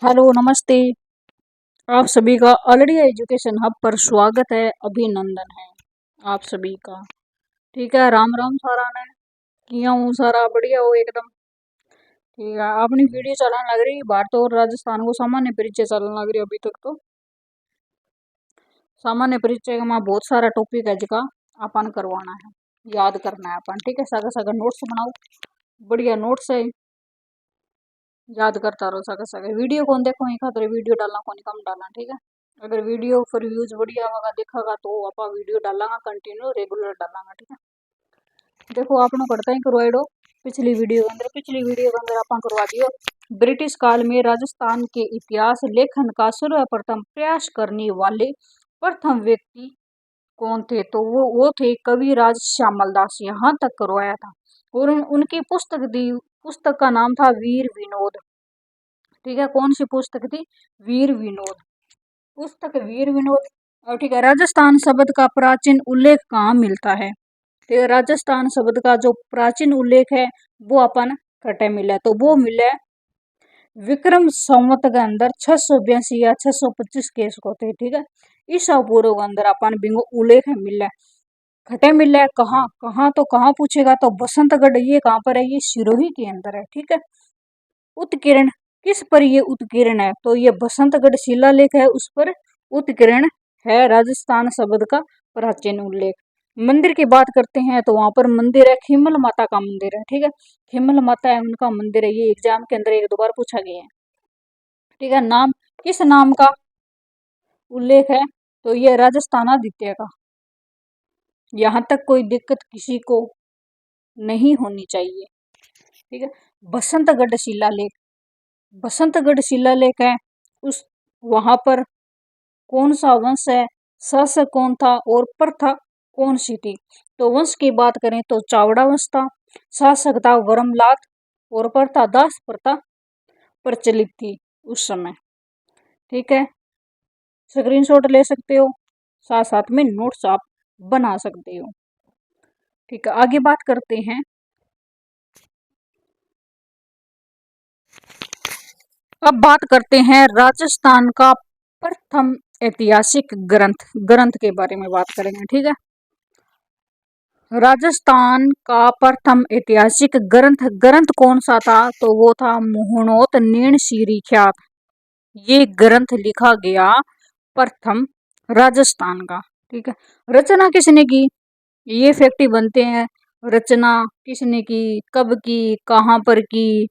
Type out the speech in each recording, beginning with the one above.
Hello नमस्ते। आप सभी का ऑलरेडी एजुकेशन हब पर स्वागत है, अभिनंदन है आप सभी का। ठीक है, राम राम सारा ने किया हूँ, सारा बढ़िया हो एकदम। ठीक है, अपनी वीडियो चलाने लग रही भारत और राजस्थान को सामान्य परिचय चलाने लग रही अभी तक तो। सामान्य परिचय में बहुत सारा टॉपिक है जिसका अपन करवाना है, याद करना है अपन। ठीक है, सगा सगा नोट्स बनाओ, बढ़िया नोट्स है, याद करता रहो सगा सगा। वीडियो कौन देखो, एक खातर वीडियो डालना कौन कम डालना। ठीक है, अगर वीडियो पर व्यूज बढ़िया होगा देखा तो आप वीडियो डालांगा, कंटिन्यू रेगुलर डालांगा। ठीक है, देखो आपने करता ही करवाइडो पिछली वीडियो के अंदर अपन करवा दियो ब्रिटिश काल में राजस्थान के इतिहास लेखन का सर्वप्रथम प्रयास करने वाले प्रथम व्यक्ति कौन थे। तो वो थे कविराज श्यामल दास, यहाँ तक करवाया था। और उनकी पुस्तक का नाम था वीर विनोद। ठीक है, कौन सी पुस्तक थी? वीर विनोद, पुस्तक वीर विनोद। और ठीक है, राजस्थान शब्द का प्राचीन उल्लेख कहाँ मिलता है? तो राजस्थान शब्द का जो प्राचीन उल्लेख है वो अपन कटे मिला, तो वो मिले विक्रम संवत के अंदर 682 या 625 केस को थे। ठीक है, ईसा पूर्व के अंदर अपन बिंगो उल्लेख मिला खटे मिला। कहाँ कहाँ तो कहाँ पूछेगा तो बसंतगढ़, ये कहाँ पर है? ये सिरोही के अंदर है। ठीक है, उत्कीर्ण किस पर ये उत्कीर्ण है? तो ये बसंतगढ़ शिलालेख है, उस पर उत्कीर्ण है राजस्थान शब्द का प्राचीन उल्लेख। मंदिर की बात करते हैं तो वहां पर मंदिर है, खिमल माता का मंदिर है। ठीक है, खिमल माता है उनका मंदिर है, ये एग्जाम के अंदर एक दो बार पूछा गया है। ठीक है, नाम किस नाम का उल्लेख है? तो ये राजस्थानादित्य का। यहाँ तक कोई दिक्कत किसी को नहीं होनी चाहिए। ठीक है, बसंतगढ़ शिलालेख, बसंतगढ़ शिलालेख है, उस वहां पर कौन सा वंश है, शासक कौन था और प्रथा कौन सी थी? तो वंश की बात करें तो चावड़ा वंश था, शासक था वर्मलात और प्रथा दास प्रथा प्रचलित थी उस समय। ठीक है, स्क्रीनशॉट ले सकते हो, साथ साथ में नोट्स आप बना सकते हो। ठीक है, आगे बात करते हैं। अब बात करते हैं राजस्थान का प्रथम ऐतिहासिक ग्रंथ के बारे में बात करेंगे। ठीक है, राजस्थान का प्रथम ऐतिहासिक ग्रंथ कौन सा था? तो वो था मोहनोत नीण सीरी ख्यात। ये ग्रंथ लिखा गया प्रथम राजस्थान का। ठीक है, रचना किसने की? ये फैक्ट बनते हैं, रचना किसने की, कब की, कहाँ पर की।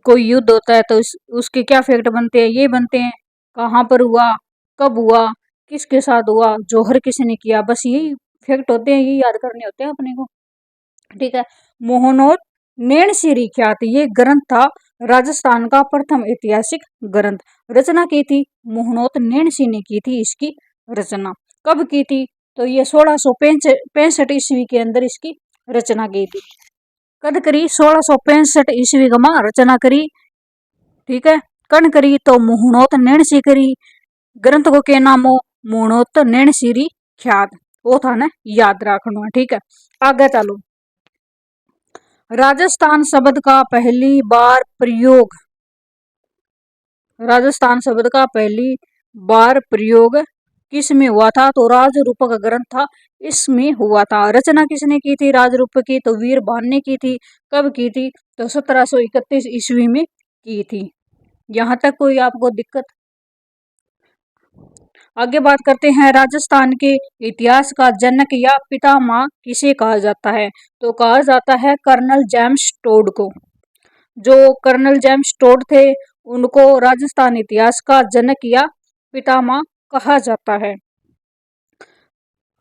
कोई युद्ध होता है तो उसके क्या फैक्ट बनते हैं? ये बनते हैं कहाँ पर हुआ, कब हुआ, किसके साथ हुआ, जौहर किसने किया। बस यही फैक्ट होते हैं, ये याद करने होते हैं अपने को। ठीक है, मोहनोत नैणसीरी ख्यात ये ग्रंथ था राजस्थान का प्रथम ऐतिहासिक ग्रंथ। रचना की थी मोहनोत नैणसी ने की थी इसकी रचना। कब की थी? तो ये 1665 ईस्वी के अंदर इसकी रचना की थी। कद करी? 1665 ईस्वी में रचना करी। ठीक है, कण करी तो मोहनोत नैणसी करी। ग्रंथ को क्या नाम हो? मोहनोत नैणसीरी ख्यात। वो था ना, याद रखना। ठीक है, आगे चलो। राजस्थान शब्द का पहली बार प्रयोग, राजस्थान शब्द का पहली बार प्रयोग किस में हुआ था? तो राजरूपक ग्रंथ था, इसमें हुआ था। रचना किसने की थी राजरूपक की? तो वीर भान ने की थी। कब की थी? तो 1731 ईस्वी में की थी। यहाँ तक कोई आपको दिक्कत? आगे बात करते हैं, राजस्थान के इतिहास का जनक या पितामह किसे कहा जाता है? तो कहा जाता है कर्नल जेम्स टोड को। जो कर्नल जेम्स टोड थे उनको राजस्थान इतिहास का जनक या पितामह कहा जाता है।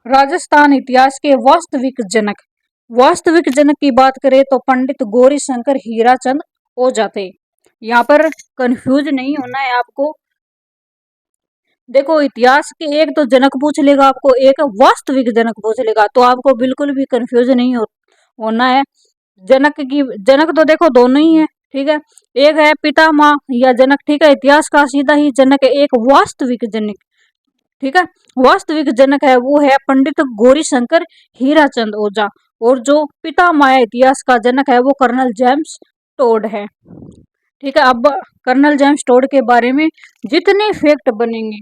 राजस्थान इतिहास के वास्तविक जनक की बात करें तो पंडित गौरी शंकर हीराचंद ओझा थे। यहाँ पर कंफ्यूज नहीं होना है आपको। देखो, इतिहास के एक तो जनक पूछ लेगा आपको, एक वास्तविक जनक पूछ लेगा, तो आपको बिल्कुल भी कंफ्यूज नहीं होना है। जनक तो देखो दोनों ही है। ठीक है, एक है पितामह या जनक। ठीक है, इतिहास का सीधा ही जनक है एक वास्तविक जनक। ठीक है, वास्तविक जनक है वो है पंडित गौरी शंकर हीराचंद ओझा। और जो पितामह है इतिहास का जनक है वो कर्नल जेम्स टोड है। ठीक है। अब कर्नल जेम्स टोड के बारे में जितने फैक्ट बनेंगे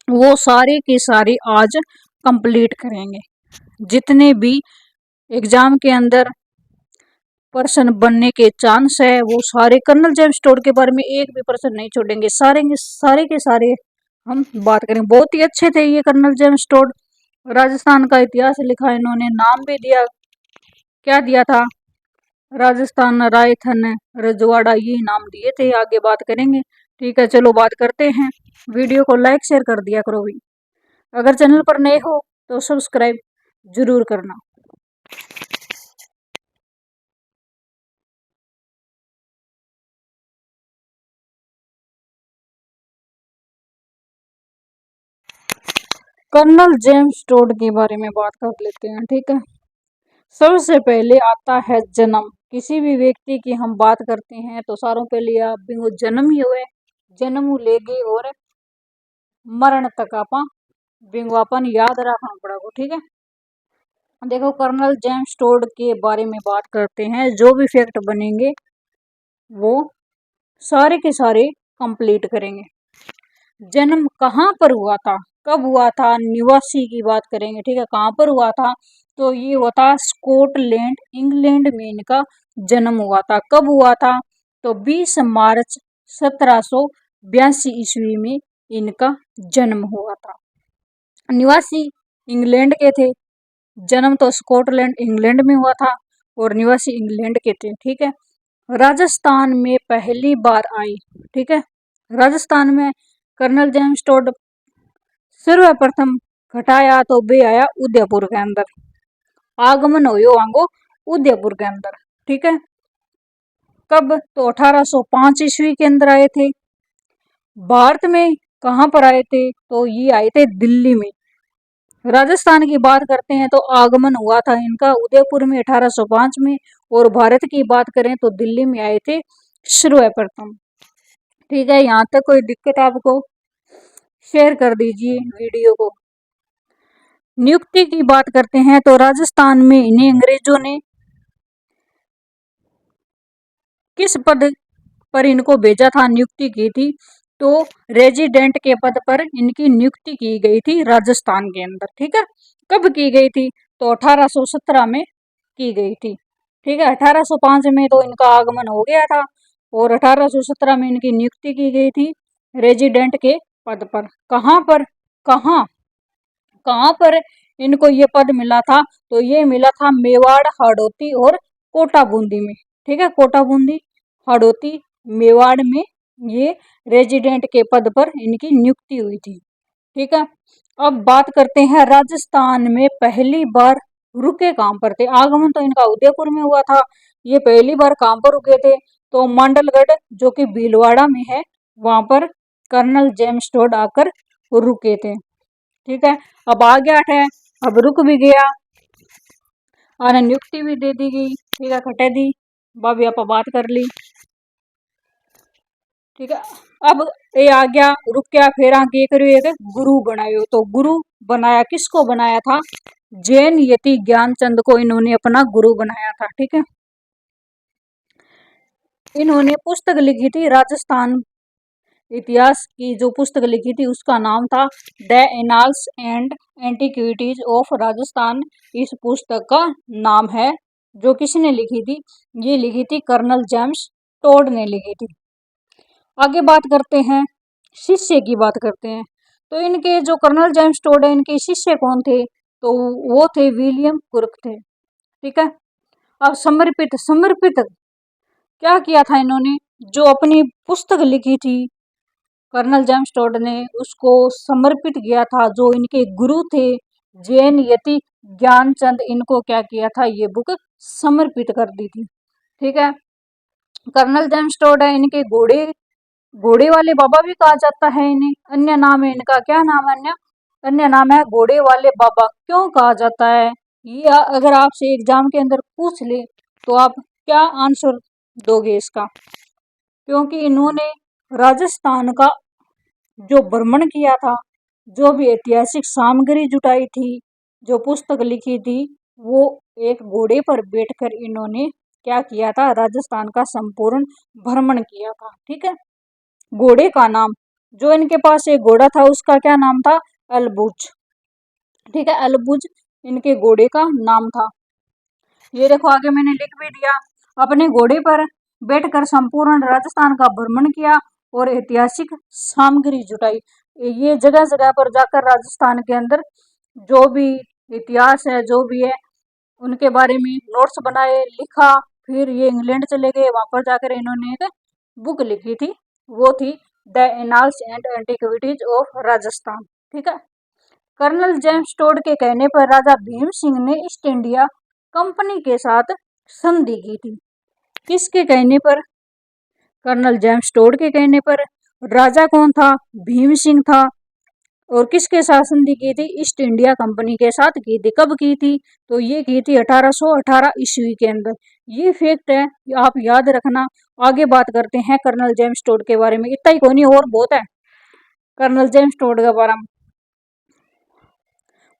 वो सारे के सारे आज कंप्लीट करेंगे। जितने भी एग्जाम के अंदर पर्सन बनने के चांस है वो सारे कर्नल जेम्स टोड के बारे में एक भी पर्सन नहीं छोड़ेंगे, सारे के सारे हम बात करें। बहुत ही अच्छे थे ये कर्नल जेम्स टोड। राजस्थान का इतिहास लिखा इन्होंने, नाम भी दिया, क्या दिया था, राजस्थान रायथन रजवाड़ा, ये नाम दिए थे। आगे बात करेंगे। ठीक है, चलो बात करते हैं। वीडियो को लाइक शेयर कर दिया करो भी। अगर चैनल पर नए हो तो सब्सक्राइब जरूर करना। कर्नल जेम्स टोड के बारे में बात कर लेते हैं। ठीक है, सबसे पहले आता है जन्म। किसी भी व्यक्ति की हम बात करते हैं तो सारों पहले आप बिंगो जन्म ही हुए, जन्म लेगे और मरण तक आपा बिंगो अपन याद रखना पड़ेगा। ठीक है, देखो कर्नल जेम्स टोड के बारे में बात करते हैं। जो भी फैक्ट बनेंगे वो सारे के सारे कंप्लीट करेंगे। जन्म कहाँ पर हुआ था, कब हुआ था, निवासी की बात करेंगे। ठीक है, कहाँ पर हुआ था, तो ये हुआ था स्कॉटलैंड इंग्लैंड में इनका जन्म हुआ था। कब हुआ था, तो 20 मार्च 1782 ईस्वी में इनका जन्म हुआ था। निवासी इंग्लैंड के थे, जन्म तो स्कॉटलैंड इंग्लैंड में हुआ था और निवासी इंग्लैंड के थे। ठीक है, राजस्थान में पहली बार आई। ठीक है, राजस्थान में कर्नल जेम्स टोड सर्वप्रथम घटाया तो बे आया उदयपुर के अंदर, आगमन हो वांगो उदयपुर के अंदर। ठीक है, कब, तो 1805 ईस्वी के अंदर आए थे। भारत में कहाँ पर आए थे, तो ये आए थे दिल्ली में। राजस्थान की बात करते हैं तो आगमन हुआ था इनका उदयपुर में 1805 में, और भारत की बात करें तो दिल्ली में आए थे सर्वप्रथम। ठीक है, यहाँ तक कोई दिक्कत आपको, शेयर कर दीजिए वीडियो को। नियुक्ति की बात करते हैं तो राजस्थान में इन्हें अंग्रेजों ने किस पद पर इनको भेजा था, नियुक्ति की थी, तो रेजिडेंट के पद पर इनकी नियुक्ति की गई थी राजस्थान के अंदर। ठीक है, कब की गई थी, तो 1817 में की गई थी। ठीक है, 1805 में तो इनका आगमन हो गया था और 1817 में इनकी नियुक्ति की गई थी रेजिडेंट के पद पर। कहाँ पर, कहाँ कहाँ पर इनको ये पद मिला था, तो ये मिला था मेवाड़, हाड़ौती और कोटा बूंदी में। ठीक है, कोटा बूंदी, हाड़ौती, मेवाड़ में ये रेजिडेंट के पद पर इनकी नियुक्ति हुई थी। ठीक है, अब बात करते हैं राजस्थान में पहली बार रुके कहाँ पर थे। आगमन तो इनका उदयपुर में हुआ था, ये पहली बार कहाँ पर रुके थे, तो मांडलगढ़ जो कि भीलवाड़ा में है, वहां पर कर्नल जेम्स टोड आकर रुके थे। ठीक है, अब आ गया है, अब रुक भी गया और नियुक्ति भी दे दी गई। ठीक है, कटे दी, भाभी आप बात कर ली। ठीक है, अब ये आ गया, रुक गया, फिर आगे करियो एक गुरु बनायो। तो गुरु बनाया, किसको बनाया था, जैन यति ज्ञानचंद को इन्होंने अपना गुरु बनाया था। ठीक है, इन्होंने पुस्तक लिखी थी राजस्थान इतिहास की, जो पुस्तक लिखी थी उसका नाम था the annals and antiquities of Rajasthan. इस पुस्तक का नाम है, जो किसने लिखी थी, ये लिखी थी कर्नल जेम्स टोड ने लिखी थी। आगे बात करते हैं, शिष्य की बात करते हैं। तो इनके जो कर्नल जेम्स टोड है, इनके शिष्य कौन थे, तो वो थे विलियम कुर्क थे। ठीक है, अब समर्पित, समर्पित क्या किया था इन्होंने, जो अपनी पुस्तक लिखी थी कर्नल जेम्स टोड ने, उसको समर्पित किया था। जो इनके गुरु थे जैन यति ज्ञानचंद, इनको क्या किया था, ये बुक समर्पित कर दी थी। ठीक है, कर्नल जेम्स टोड है, इनके घोड़े, घोड़े वाले बाबा भी कहा जाता है इन्हें। अन्य नाम है इनका, क्या नाम है, अन्य अन्य नाम है घोड़े वाले बाबा। क्यों कहा जाता है, ये अगर आपसे एग्जाम के अंदर पूछ ले तो आप क्या आंसर दोगे इसका, क्योंकि इन्होंने राजस्थान का जो भ्रमण किया था, जो भी ऐतिहासिक सामग्री जुटाई थी, जो पुस्तक लिखी थी, वो एक घोड़े पर बैठकर इन्होंने क्या किया था, राजस्थान का संपूर्ण भ्रमण किया था। ठीक है। घोड़े का नाम, जो इनके पास एक घोड़ा था उसका क्या नाम था, अलबुज। ठीक है, अलबुज इनके घोड़े का नाम था। ये देखो आगे मैंने लिख भी दिया, अपने घोड़े पर बैठकर संपूर्ण राजस्थान का भ्रमण किया और ऐतिहासिक सामग्री जुटाई। ये जगह जगह पर जाकर राजस्थान के अंदर जो भी इतिहास है, जो भी है, उनके बारे में नोट्स बनाए, लिखा। फिर ये इंग्लैंड चले गए, वहां पर जाकर इन्होंने एक बुक लिखी थी, वो थी the annals and antiquities of Rajasthan. ठीक है। कर्नल जेम्स टोड के कहने पर राजा भीम सिंह ने ईस्ट इंडिया कंपनी के साथ संधि की थी। किसके कहने पर, कर्नल जेम्स टोड के कहने पर। राजा कौन था, भीम सिंह था। और किसके साथ संधि की थी, ईस्ट इंडिया कंपनी के साथ की थी। कब की थी, तो ये की थी 1818 ईस्वी के अंदर। ये फैक्ट है, आप याद रखना। आगे बात करते हैं कर्नल जेम्स टोड के बारे में, इतना ही कोई नहीं और बहुत है कर्नल जेम्स टोड के बारे में।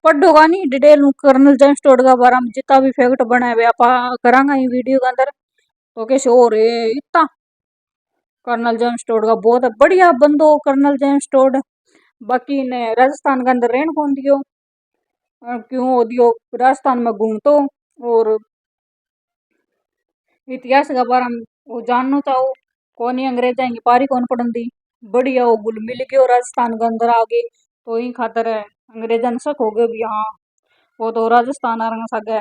पढ़ोगा नहीं डिटेल कर्नल जेम्स टोड के बारे में, जितना भी फैक्ट बना है आप करांगा ही वीडियो के अंदर। तो कैसे और इतना कर्नल जेम्स टोड का बहुत बढ़िया बंदो कर्नल जेम्स टोड। बाकी ने राजस्थान के अंदर रहन कौन दियो, क्यों दियो, राजस्थान में घूमतो और इतिहास के बारे में वो जानना चाहो। कौन ही अंग्रेजा की पारी कौन पढ़न दी, बढ़िया वो गुल मिल गयो राजस्थान के अंदर आगे। तो ही खातर है अंग्रेजन शक हो गए भी, हाँ वो तो राजस्थान आ रहा सगे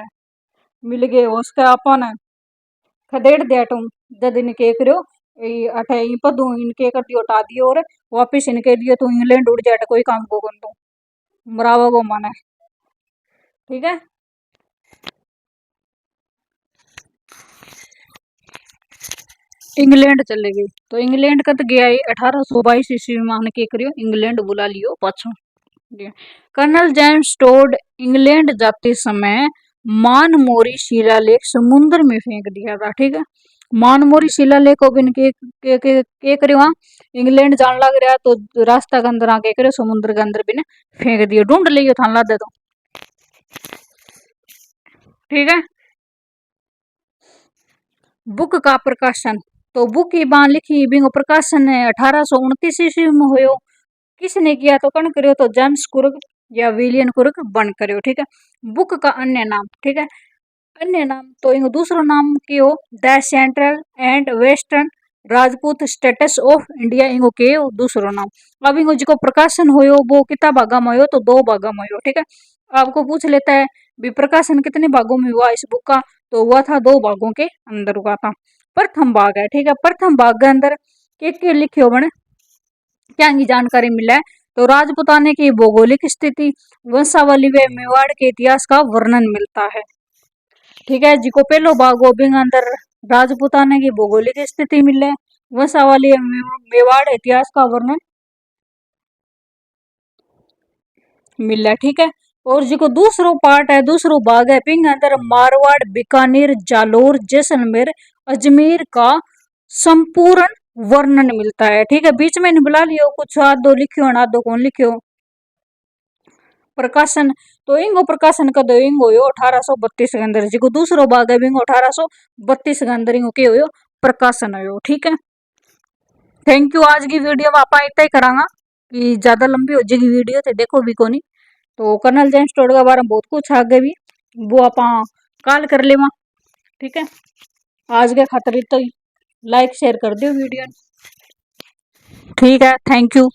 मिल गए उसके अपन खदेड़ दिया तुम। जद इनके करो अठे पदू इनके कर दियो हटा दियो और वापिस इनके दियो तो इंग्लैंड उड़ जाए कोई काम को कर दो मरावा को माने। ठीक है। इंग्लैंड चले गए, तो इंग्लैंड कद गया है 1822 ईस्वी में आने के करियो इंग्लैंड बुला लियो पाछो। कर्नल जेम्स टोड इंग्लैंड जाते समय मानमोरी शिलालेख समुद्र में फेंक दिया था। ठीक है। मानमोरी शिलालेख को बिन के करियो, वहां इंग्लैंड जान लग रहा तो रास्ता के अंदर आके करियो समुद्र के अंदर बिन फेंक दियो, ढूंढ लियो थान ला दे दो। ठीक है। बुक का प्रकाशन, तो बुक की बात लिखी बिंगो प्रकाशन 1829 ईस्वी में हुयो। किसने किया, तो कौन करियो, तो जेम्स कुर्क या विलियम कुर्क बन करियो। ठीक है। बुक का अन्य नाम, ठीक है, अन्य नाम तो इनको दूसरो नाम कियो the central and western Rajput status of India, इनको के दूसरो नाम। अब इनको जो प्रकाशन होयो वो कितना भागा में होयो, तो 2 भागा में होयो। ठीक है। आपको पूछ लेता है भी प्रकाशन कितने भागों में हुआ इस बुक का, तो हुआ था 2 भागों के अंदर हुआ था। प्रथम भाग है, ठीक है, प्रथम भाग के अंदर के लिखियो बने क्या की जानकारी मिला है, तो राजपुताने की भौगोलिक स्थिति, वंशावली व मेवाड़ के इतिहास का वर्णन मिलता है। ठीक है। जिको पहलो भाग हो बिंग अंदर राजपुताने की भौगोलिक स्थिति मिले, वंशावली मेवाड़ इतिहास का वर्णन मिला। ठीक है। और जिको दूसरो पार्ट है, दूसरो भाग है, बिंग अंदर मारवाड़, बीकानेर, जालोर, जैसलमेर, अजमेर का संपूर्ण वर्णन मिलता है। ठीक है। बीच में बुला लियो कुछ आधो लिखियो आधो कौन लिखियो। प्रकाशन, तो इंगो प्रकाशन कद इंगो हो 1832 के अंदर, जिको दूसरो भाग है बिंगो 1832 के अंदर इंगो के हो प्रकाशन हो। ठीक है। Thank you. आज की वीडियो में आप इतना ही करांगा कि ज्यादा लंबी हो जाएगी वीडियो, तो देखो भी कोनी। तो कर्नल जेम्स टोड के बारे में बहुत कुछ आगे भी वो आप कॉल कर लेवा। ठीक है। आज के खातिर तो लाइक शेयर कर दियो वीडियो। ठीक है। Thank you.